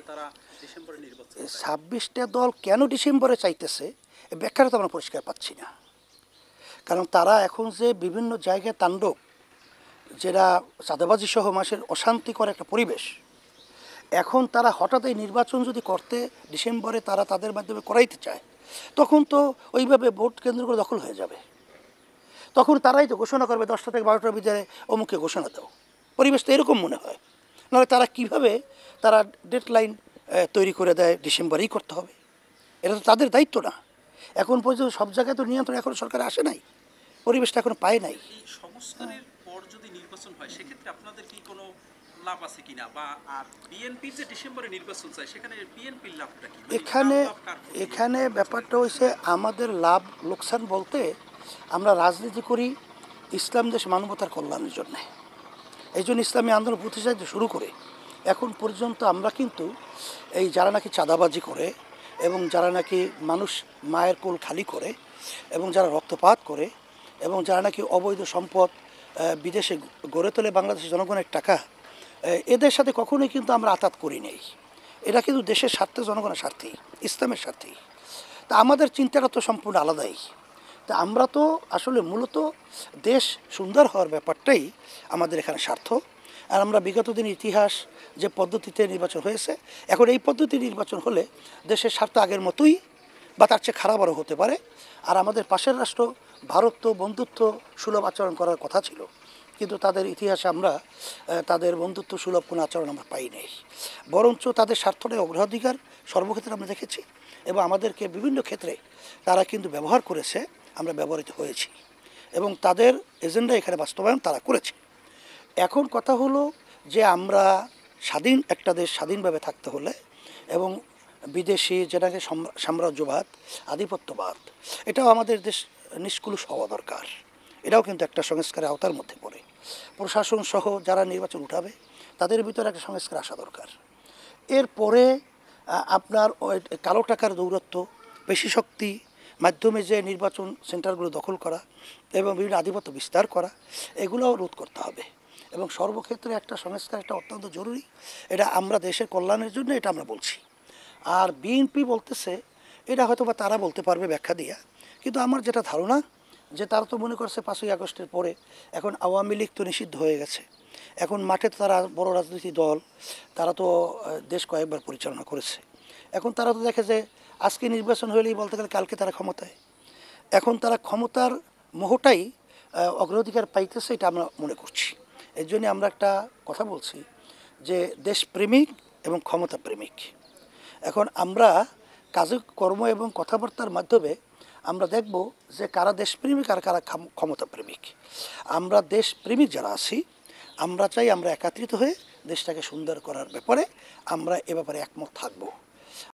তারা ডিসেম্বরে নির্বাচন চায়? 26টা দল কেন ডিসেম্বরে চাইতেছে এই ব্যাখ্যাটা তো আমরা পরিষ্কার পাচ্ছি না। কারণ তারা এখন যে বিভিন্ন জায়গায় তাণ্ডব, যেটা চাঁদাবাজি সহ মাসের অশান্তিকর একটা পরিবেশ, এখন তারা হঠাৎ এই নির্বাচন যদি করতে ডিসেম্বরে তারা তাদের মাধ্যমে করাইতে চায়, তখন তো ওইভাবে ভোট কেন্দ্রগুলো দখল হয়ে যাবে। তখন তারাই তো ঘোষণা করবে 10টা থেকে 12টার ভিতরে অমুককে ঘোষণা দাও। পরিবেশ তো এরকম মনে হয়। নাহলে তারা কিভাবে তারা ডেডলাইন তৈরি করে দেয় ডিসেম্বরেই করতে হবে? এটা তো তাদের দায়িত্ব না। এখন পর্যন্ত সব জায়গায় তো নিয়ন্ত্রণ এখন সরকার আসে নাই, পরিবেশটা এখনো পায় নাই। এই সংস্কারের পর যদি নির্বাচন হয় সেক্ষেত্রে আপনাদের কি কোনো লাভ আছে কিনা, বা আর বিএনপির যে ডিসেম্বরে নির্বাচন চায় সেখানে বিএনপির লাভটা কি? এখানে ব্যাপারটা হচ্ছে আমাদের লাভ লোকসান বলতে, আমরা রাজনীতি করি ইসলাম দেশ মানবতার কল্যাণের জন্যে। এই জন্য ইসলামী আন্দোলন প্রতিষ্ঠা শুরু করে এখন পর্যন্ত আমরা কিন্তু এই যারা নাকি চাঁদাবাজি করে এবং যারা নাকি মানুষ মায়ের কোল খালি করে এবং যারা রক্তপাত করে এবং যারা নাকি অবৈধ সম্পদ বিদেশে গড়ে তোলে বাংলাদেশের জনগণের টাকা, এদের সাথে কখনোই কিন্তু আমরা আতাত করি নেই। এটা কিন্তু দেশের স্বার্থে, জনগণের স্বার্থেই, ইসলামের স্বার্থেই। তা আমাদের চিন্তাটা তো সম্পূর্ণ আলাদাই। তা আমরা তো আসলে মূলত দেশ সুন্দর হওয়ার ব্যাপারটাই আমাদের এখানে স্বার্থ। আর আমরা বিগত দিন ইতিহাস যে পদ্ধতিতে নির্বাচন হয়েছে, এখন এই পদ্ধতি নির্বাচন হলে দেশের স্বার্থ আগের মতোই বা তার চেয়ে খারাপ আরও হতে পারে। আর আমাদের পাশের রাষ্ট্র ভারত তো বন্ধুত্ব সুলভ আচরণ করার কথা ছিল, কিন্তু তাদের ইতিহাসে আমরা তাদের বন্ধুত্ব সুলভ কোনো আচরণ আমরা পাই নাই। বরঞ্চ তাদের স্বার্থটাই অগ্রাধিকার সর্বক্ষেত্রে আমরা দেখেছি, এবং আমাদেরকে বিভিন্ন ক্ষেত্রে তারা কিন্তু ব্যবহার করেছে, আমরা ব্যবহৃত হয়েছি, এবং তাদের এজেন্ডা এখানে বাস্তবায়ন তারা করেছে। এখন কথা হলো যে আমরা স্বাধীন একটা দেশ স্বাধীনভাবে থাকতে হলে এবং বিদেশি যেটাকে সাম্রাজ্যবাদ, আধিপত্যবাদ, এটাও আমাদের দেশ নিষ্কুলুষ হওয়া দরকার। এটাও কিন্তু একটা সংস্কারের আওতার মধ্যে পড়ে। প্রশাসন সহ যারা নির্বাচন উঠাবে তাদের ভিতরে একটা সংস্কার আসা দরকার। এরপরে আপনার কালো টাকার দৌরত্ব, পেশি শক্তি মাধ্যমে যে নির্বাচন সেন্টারগুলো দখল করা এবং বিভিন্ন আধিপত্য বিস্তার করা, এগুলোও রোধ করতে হবে। এবং সর্বক্ষেত্রে একটা সংস্কার একটা অত্যন্ত জরুরি। এটা আমরা দেশের কল্যাণের জন্য এটা আমরা বলছি। আর বিএনপি বলতেছে, এটা হয়তো বা তারা বলতে পারবে ব্যাখ্যা দিয়া, কিন্তু আমার যেটা ধারণা যে তারা তো মনে করছে 5ই আগস্টের পরে এখন আওয়ামী লীগ তো নিষিদ্ধ হয়ে গেছে, এখন মাঠে তো তারা বড় রাজনৈতিক দল, তারা তো দেশ কয়েকবার পরিচালনা করেছে। এখন তারা তো দেখে যে আজকে নির্বাচন হলেই বলতে গেলে কালকে তারা ক্ষমতায়। এখন তারা ক্ষমতার মোহটাই অগ্রাধিকার পাইতেছে, এটা আমরা মনে করছি। এর জন্য আমরা একটা কথা বলছি যে দেশপ্রেমিক এবং ক্ষমতা প্রেমিক। এখন আমরা কাজে কর্ম এবং কথাবার্তার মাধ্যমে আমরা দেখব যে কারা দেশপ্রেমিক আর কারা ক্ষমতা প্রেমিক। আমরা দেশপ্রেমিক যারা আছি, আমরা চাই আমরা একত্রিত হয়ে দেশটাকে সুন্দর করার ব্যাপারে আমরা এ ব্যাপারে একমত থাকবো।